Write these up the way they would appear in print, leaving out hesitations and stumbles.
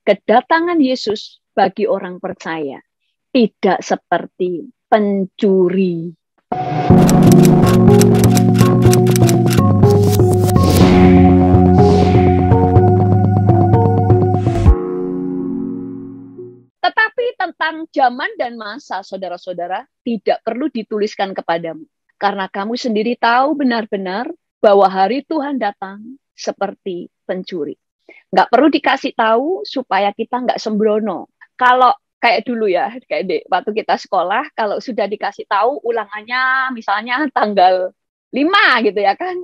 kedatangan Yesus bagi orang percaya tidak seperti pencuri. Tetapi tentang zaman dan masa, saudara-saudara, tidak perlu dituliskan kepadamu. Karena kamu sendiri tahu benar-benar bahwa hari Tuhan datang seperti pencuri. Nggak perlu dikasih tahu supaya kita nggak sembrono. Kalau kayak dulu ya, kayak waktu kita sekolah, kalau sudah dikasih tahu ulangannya misalnya tanggal 5 gitu ya kan.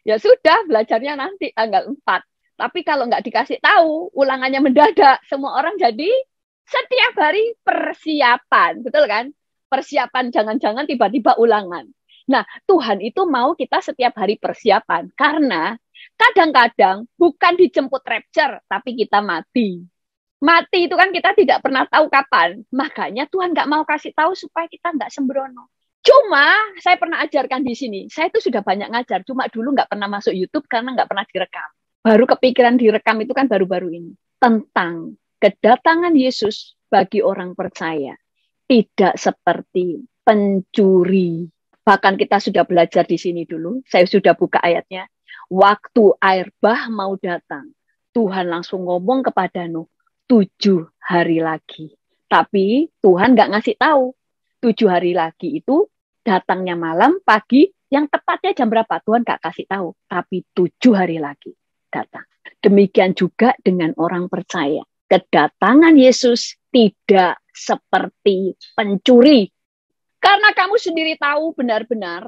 Ya sudah, belajarnya nanti tanggal 4. Tapi kalau nggak dikasih tahu, ulangannya mendadak, semua orang jadi setiap hari persiapan, betul kan? Persiapan, jangan-jangan tiba-tiba ulangan. Nah, Tuhan itu mau kita setiap hari persiapan, karena kadang-kadang bukan dijemput rapture, tapi kita mati. Mati itu kan kita tidak pernah tahu kapan. Makanya Tuhan nggak mau kasih tahu supaya kita nggak sembrono. Cuma saya pernah ajarkan di sini. Saya itu sudah banyak ngajar, cuma dulu nggak pernah masuk YouTube karena nggak pernah direkam. Baru kepikiran direkam itu kan baru-baru ini. Tentang kedatangan Yesus bagi orang percaya tidak seperti pencuri. Bahkan kita sudah belajar di sini dulu. Saya sudah buka ayatnya. Waktu air bah mau datang, Tuhan langsung ngomong kepada Nuh, 7 hari lagi. Tapi Tuhan nggak ngasih tahu. 7 hari lagi itu datangnya malam, pagi, yang tepatnya jam berapa? Tuhan nggak kasih tahu. Tapi 7 hari lagi datang. Demikian juga dengan orang percaya. Kedatangan Yesus tidak seperti pencuri. Karena kamu sendiri tahu benar-benar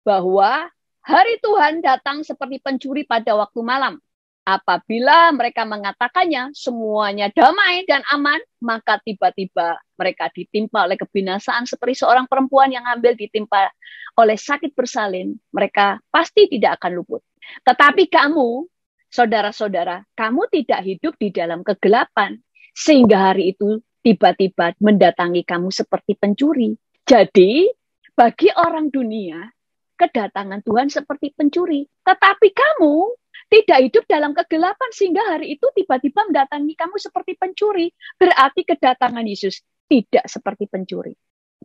bahwa hari Tuhan datang seperti pencuri pada waktu malam. Apabila mereka mengatakannya semuanya damai dan aman, maka tiba-tiba mereka ditimpa oleh kebinasaan seperti seorang perempuan yang ambil ditimpa oleh sakit bersalin. Mereka pasti tidak akan luput. Tetapi kamu, saudara-saudara, kamu tidak hidup di dalam kegelapan, sehingga hari itu tiba-tiba mendatangi kamu seperti pencuri. Jadi, bagi orang dunia, kedatangan Tuhan seperti pencuri. Tetapi kamu tidak hidup dalam kegelapan, sehingga hari itu tiba-tiba mendatangi kamu seperti pencuri. Berarti kedatangan Yesus tidak seperti pencuri.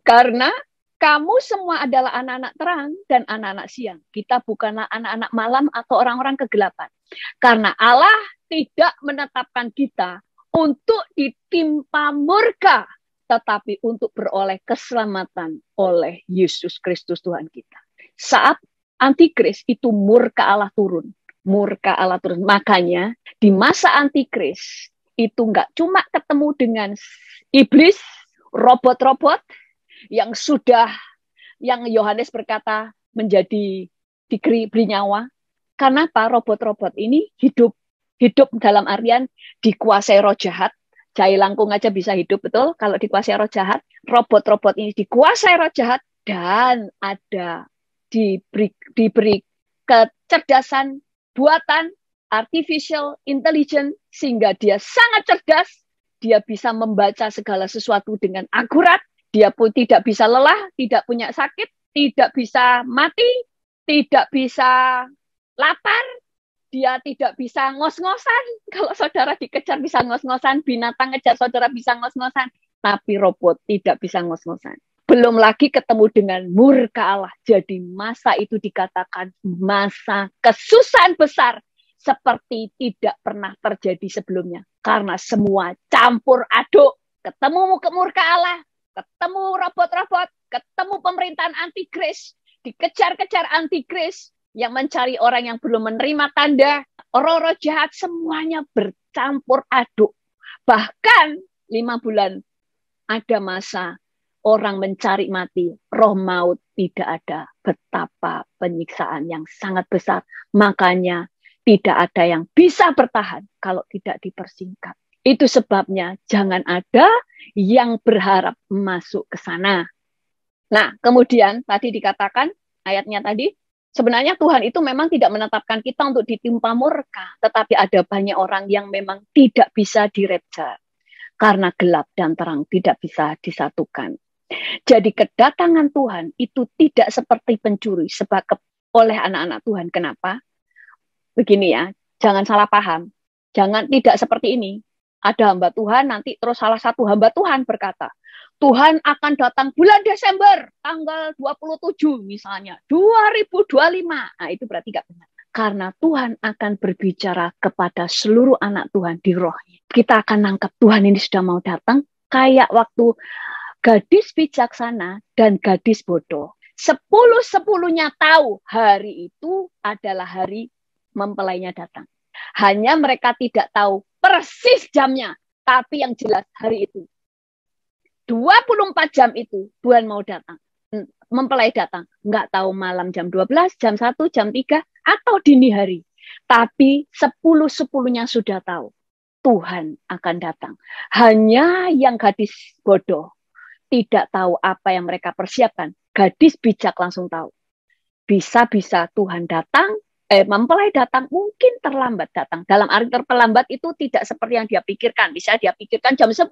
Karena kamu semua adalah anak-anak terang dan anak-anak siang. Kita bukanlah anak-anak malam atau orang-orang kegelapan. Karena Allah tidak menetapkan kita untuk ditimpa murka, tetapi untuk beroleh keselamatan oleh Yesus Kristus Tuhan kita. Saat antikris itu murka Allah turun. Murka Allah turun. Makanya di masa antikris itu nggak cuma ketemu dengan iblis, robot-robot yang sudah, yang Yohanes berkata menjadi diberi nyawa. Kenapa robot-robot ini hidup dalam artian dikuasai roh jahat. Jai langkung aja bisa hidup, betul? Kalau dikuasai roh jahat, robot-robot ini dikuasai roh jahat dan ada diberi kecerdasan buatan artificial intelligence, sehingga dia sangat cerdas, dia bisa membaca segala sesuatu dengan akurat, dia pun tidak bisa lelah, tidak punya sakit, tidak bisa mati, tidak bisa lapar, dia tidak bisa ngos-ngosan. Kalau saudara dikejar bisa ngos-ngosan, binatang ngejar saudara bisa ngos-ngosan, tapi robot tidak bisa ngos-ngosan. Belum lagi ketemu dengan murka Allah. Jadi masa itu dikatakan masa kesusahan besar seperti tidak pernah terjadi sebelumnya. Karena semua campur aduk. Ketemu murka Allah, ketemu robot-robot, ketemu pemerintahan antikris, dikejar-kejar antikris yang mencari orang yang belum menerima tanda, roh-roh jahat, semuanya bercampur aduk. Bahkan 5 bulan ada masa orang mencari mati, roh maut tidak ada. Betapa penyiksaan yang sangat besar. Makanya tidak ada yang bisa bertahan kalau tidak dipersingkat. Itu sebabnya jangan ada yang berharap masuk ke sana. Nah, kemudian tadi dikatakan, ayatnya tadi, sebenarnya Tuhan itu memang tidak menetapkan kita untuk ditimpa murka, tetapi ada banyak orang yang memang tidak bisa direpjar. Karena gelap dan terang tidak bisa disatukan. Jadi kedatangan Tuhan itu tidak seperti pencuri sebab oleh anak-anak Tuhan. Kenapa? Begini ya, jangan salah paham. Jangan tidak seperti ini. Ada hamba Tuhan, nanti terus salah satu hamba Tuhan berkata, Tuhan akan datang bulan Desember, tanggal 27 misalnya, 2025. Nah, itu berarti gak benar. Karena Tuhan akan berbicara kepada seluruh anak Tuhan di rohnya. Kita akan nangkap Tuhan ini sudah mau datang, kayak waktu gadis bijaksana dan gadis bodoh. 10-10-nya tahu hari itu adalah hari mempelainya datang. Hanya mereka tidak tahu persis jamnya, tapi yang jelas hari itu. 24 jam itu Tuhan mau datang, mempelai datang. Nggak tahu malam jam 12, jam 1, jam 3, atau dini hari. Tapi 10-10-nya sudah tahu Tuhan akan datang. Hanya yang gadis bodoh tidak tahu apa yang mereka persiapkan. Gadis bijak langsung tahu. Bisa-bisa Tuhan datang, mempelai datang, mungkin terlambat datang. Dalam arti terlambat itu tidak seperti yang dia pikirkan. Bisa dia pikirkan jam 10,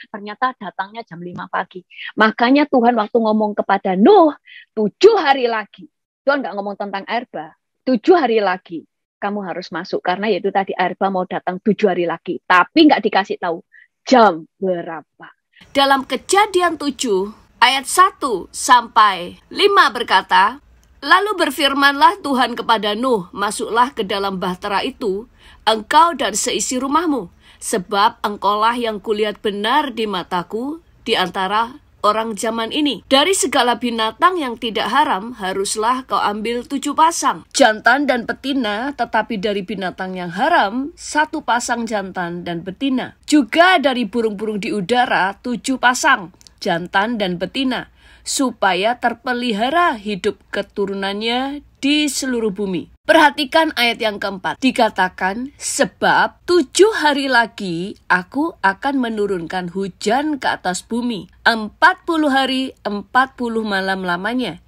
ternyata datangnya jam 5 pagi. Makanya Tuhan waktu ngomong kepada Nuh, 7 hari lagi. Tuhan nggak ngomong tentang air bah. 7 hari lagi kamu harus masuk. Karena yaitu tadi air bah mau datang 7 hari lagi. Tapi nggak dikasih tahu jam berapa. Dalam Kejadian 7, ayat 1 sampai 5 berkata, lalu berfirmanlah Tuhan kepada Nuh, masuklah ke dalam bahtera itu, engkau dan seisi rumahmu, sebab engkaulah yang kulihat benar di mataku di antara orang zaman ini. Dari segala binatang yang tidak haram, haruslah kau ambil 7 pasang jantan dan betina, tetapi dari binatang yang haram, 1 pasang jantan dan betina. Juga dari burung-burung di udara, 7 pasang jantan dan betina, supaya terpelihara hidup keturunannya di seluruh bumi. Perhatikan ayat yang keempat. Dikatakan, sebab 7 hari lagi aku akan menurunkan hujan ke atas bumi. 40 hari, 40 malam lamanya.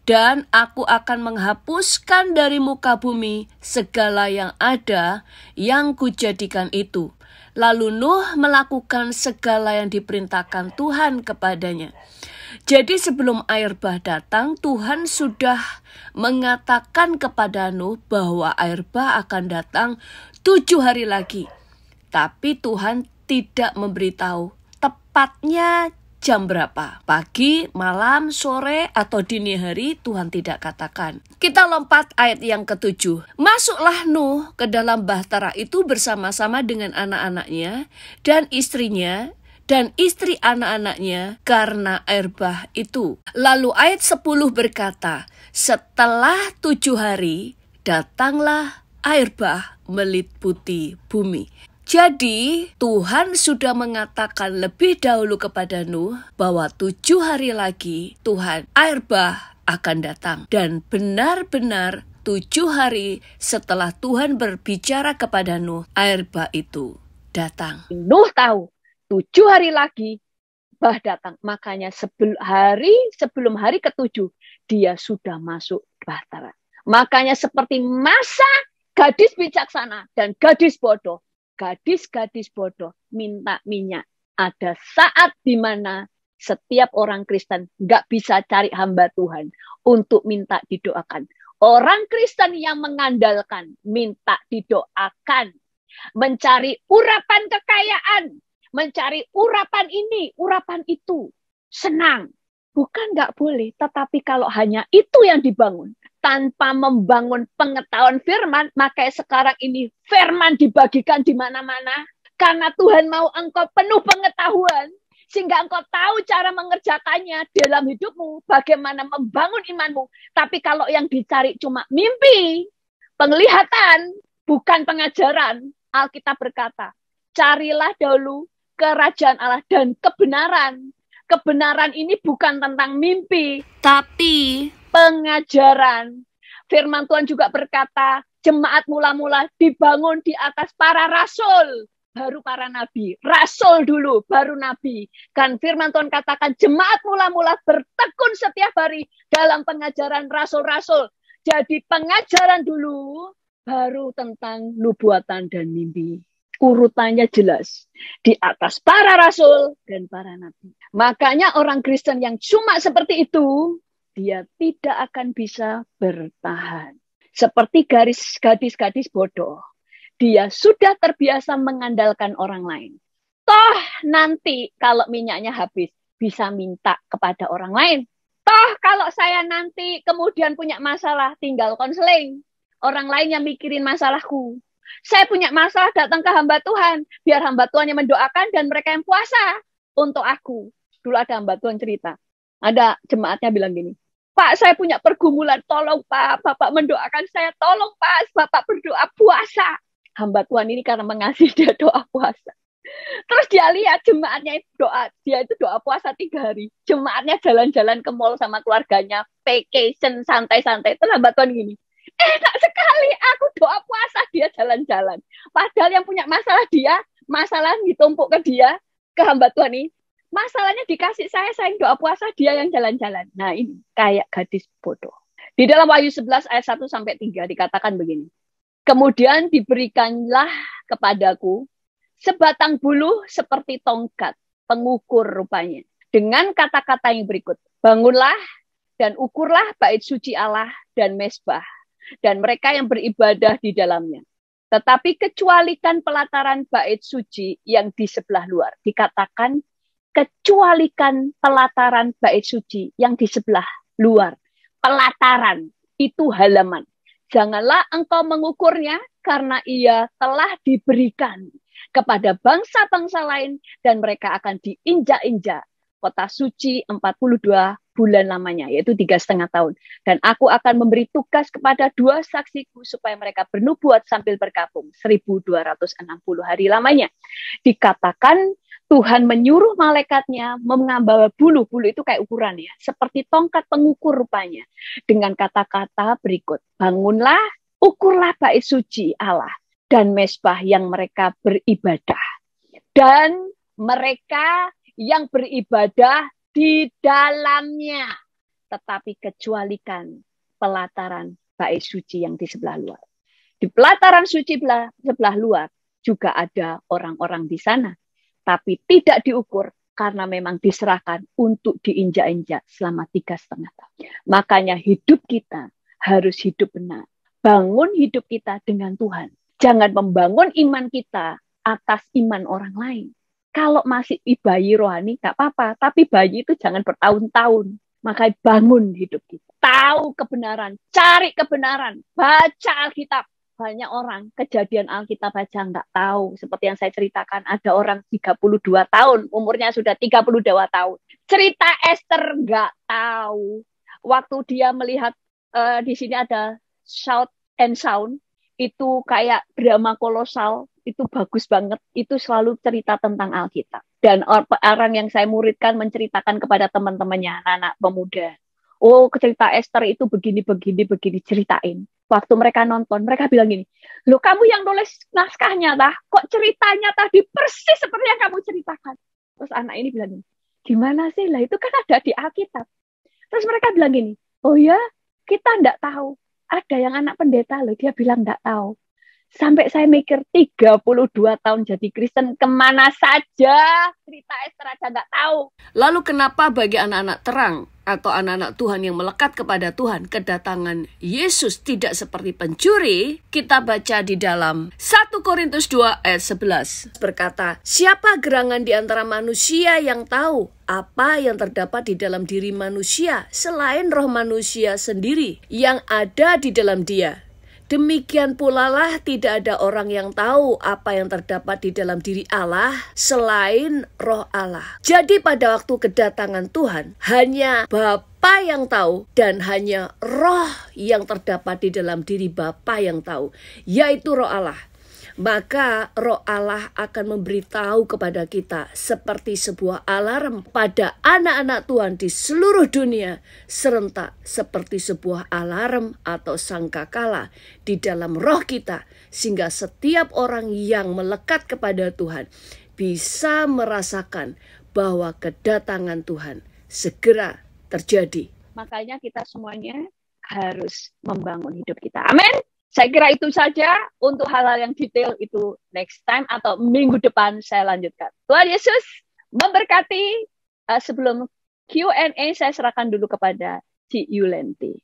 Dan aku akan menghapuskan dari muka bumi segala yang ada yang kujadikan itu. Lalu Nuh melakukan segala yang diperintahkan Tuhan kepadanya. Jadi sebelum air bah datang, Tuhan sudah mengatakan kepada Nuh bahwa air bah akan datang 7 hari lagi. Tapi Tuhan tidak memberitahu tepatnya jam berapa. Pagi, malam, sore, atau dini hari, Tuhan tidak katakan. Kita lompat ayat yang ke-7. Masuklah Nuh ke dalam bahtera itu bersama-sama dengan anak-anaknya dan istrinya, dan istri anak-anaknya karena air bah itu. Lalu ayat 10 berkata, setelah 7 hari datanglah air bah meliputi bumi. Jadi Tuhan sudah mengatakan lebih dahulu kepada Nuh bahwa 7 hari lagi Tuhan air bah akan datang. Dan benar-benar 7 hari setelah Tuhan berbicara kepada Nuh, air bah itu datang. Nuh tahu 7 hari lagi bah datang. Makanya sebelum hari ke-7 dia sudah masuk bahtera. Makanya seperti masa gadis bijaksana dan gadis bodoh. Gadis-gadis bodoh minta minyak. Ada saat di mana setiap orang Kristen nggak bisa cari hamba Tuhan untuk minta didoakan. Orang Kristen yang mengandalkan minta didoakan. Mencari urapan kekayaan. Mencari urapan ini, urapan itu. Senang. Bukan nggak boleh, tetapi kalau hanya itu yang dibangun, tanpa membangun pengetahuan firman, maka sekarang ini firman dibagikan di mana-mana. Karena Tuhan mau engkau penuh pengetahuan, sehingga engkau tahu cara mengerjakannya dalam hidupmu, bagaimana membangun imanmu. Tapi kalau yang dicari cuma mimpi, penglihatan, bukan pengajaran, Alkitab berkata, carilah dahulu kerajaan Allah dan kebenaran. Kebenaran ini bukan tentang mimpi, tapi pengajaran. Firman Tuhan juga berkata, jemaat mula-mula dibangun di atas para rasul, baru para nabi. Rasul dulu, baru nabi. Kan firman Tuhan katakan, jemaat mula-mula bertekun setiap hari dalam pengajaran rasul-rasul. Jadi pengajaran dulu, baru tentang nubuatan dan mimpi. Urutannya jelas. Di atas para rasul dan para nabi. Makanya orang Kristen yang cuma seperti itu, dia tidak akan bisa bertahan. Seperti gadis-gadis bodoh. dia sudah terbiasa mengandalkan orang lain. Toh nanti kalau minyaknya habis, bisa minta kepada orang lain. Toh kalau saya nanti kemudian punya masalah, tinggal konseling. Orang lain yang mikirin masalahku. Saya punya masalah, datang ke hamba Tuhan. Biar hamba Tuhan yang mendoakan dan mereka yang puasa untuk aku. Dulu ada hamba Tuhan cerita. Ada jemaatnya bilang gini, Pak, saya punya pergumulan, tolong Pak, Bapak mendoakan saya, tolong Pak, Bapak berdoa puasa. Hamba Tuhan ini karena mengasihi dia doa puasa. Terus dia lihat jemaatnya itu doa, dia itu doa puasa 3 hari. Jemaatnya jalan-jalan ke mall sama keluarganya, vacation, santai-santai. Terus hamba Tuhan gini, enak sekali aku doa puasa, dia jalan-jalan. Padahal yang punya masalah dia, masalah ditumpuk ke dia, ke hamba Tuhan ini. Masalahnya dikasih saya yang doa puasa, dia yang jalan-jalan. Nah ini kayak gadis bodoh. Di dalam Wahyu 11 ayat 1-3 dikatakan begini. Kemudian diberikanlah kepadaku sebatang buluh seperti tongkat, pengukur rupanya. Dengan kata-kata yang berikut. Bangunlah dan ukurlah bait suci Allah dan mezbah. Dan mereka yang beribadah di dalamnya. Tetapi kecualikan pelataran bait suci yang di sebelah luar. Dikatakan kecualikan pelataran bait suci yang di sebelah luar. Pelataran itu halaman. Janganlah engkau mengukurnya karena ia telah diberikan kepada bangsa-bangsa lain dan mereka akan diinjak-injak. Kota suci 42 bulan lamanya, yaitu 3,5 tahun. Dan aku akan memberi tugas kepada 2 saksiku supaya mereka bernubuat sambil berkabung 1260 hari lamanya. Dikatakan Tuhan menyuruh malaikatnya mengambil bulu-bulu itu kayak ukuran ya, seperti tongkat pengukur rupanya. Dengan kata-kata berikut, bangunlah, ukurlah bait suci Allah dan mezbah yang mereka beribadah. Dan mereka yang beribadah di dalamnya. Tetapi kecualikan pelataran bait suci yang di sebelah luar. Di pelataran suci sebelah luar juga ada orang-orang di sana. Tapi tidak diukur karena memang diserahkan untuk diinjak-injak selama 3,5 tahun. Makanya hidup kita harus hidup benar. Bangun hidup kita dengan Tuhan. Jangan membangun iman kita atas iman orang lain. Kalau masih bayi rohani gak apa-apa, tapi bayi itu jangan bertahun-tahun. Makanya bangun hidup kita. Tahu kebenaran, cari kebenaran, baca Alkitab. Banyak orang kejadian Alkitab aja nggak tahu. Seperti yang saya ceritakan, ada orang 32 tahun, umurnya sudah 32 tahun. Cerita Esther nggak tahu. Waktu dia melihat, di sini ada Shout and Sound, itu kayak drama kolosal, itu bagus banget. Itu selalu cerita tentang Alkitab. Dan orang yang saya muridkan menceritakan kepada teman-temannya, anak-anak pemuda. Oh, cerita Esther itu begini, ceritain. Waktu mereka nonton, mereka bilang gini, loh kamu yang nulis naskahnya, kok ceritanya tadi persis seperti yang kamu ceritakan. Terus anak ini bilang gini, gimana sih lah, itu kan ada di Alkitab. Terus mereka bilang gini, oh ya, kita enggak tahu. Ada yang anak pendeta loh, dia bilang enggak tahu. Sampai saya mikir 32 tahun jadi Kristen, kemana saja cerita Esther aja enggak tahu. Lalu kenapa bagi anak-anak terang atau anak-anak Tuhan yang melekat kepada Tuhan, kedatangan Yesus tidak seperti pencuri? Kita baca di dalam 1 Korintus 2 ayat 11. Berkata, siapa gerangan di antara manusia yang tahu apa yang terdapat di dalam diri manusia selain roh manusia sendiri yang ada di dalam dia? Demikian pula lah tidak ada orang yang tahu apa yang terdapat di dalam diri Allah selain roh Allah. Jadi pada waktu kedatangan Tuhan, hanya Bapa yang tahu dan hanya roh yang terdapat di dalam diri Bapa yang tahu, yaitu roh Allah. Maka roh Allah akan memberitahu kepada kita seperti sebuah alarm pada anak-anak Tuhan di seluruh dunia, serentak seperti sebuah alarm atau sangkakala di dalam roh kita, sehingga setiap orang yang melekat kepada Tuhan bisa merasakan bahwa kedatangan Tuhan segera terjadi. Makanya kita semuanya harus membangun hidup kita. Amin. Saya kira itu saja. Untuk hal-hal yang detail itu next time atau minggu depan saya lanjutkan. Tuhan Yesus memberkati. Sebelum Q&A saya serahkan dulu kepada Ci Yulenti.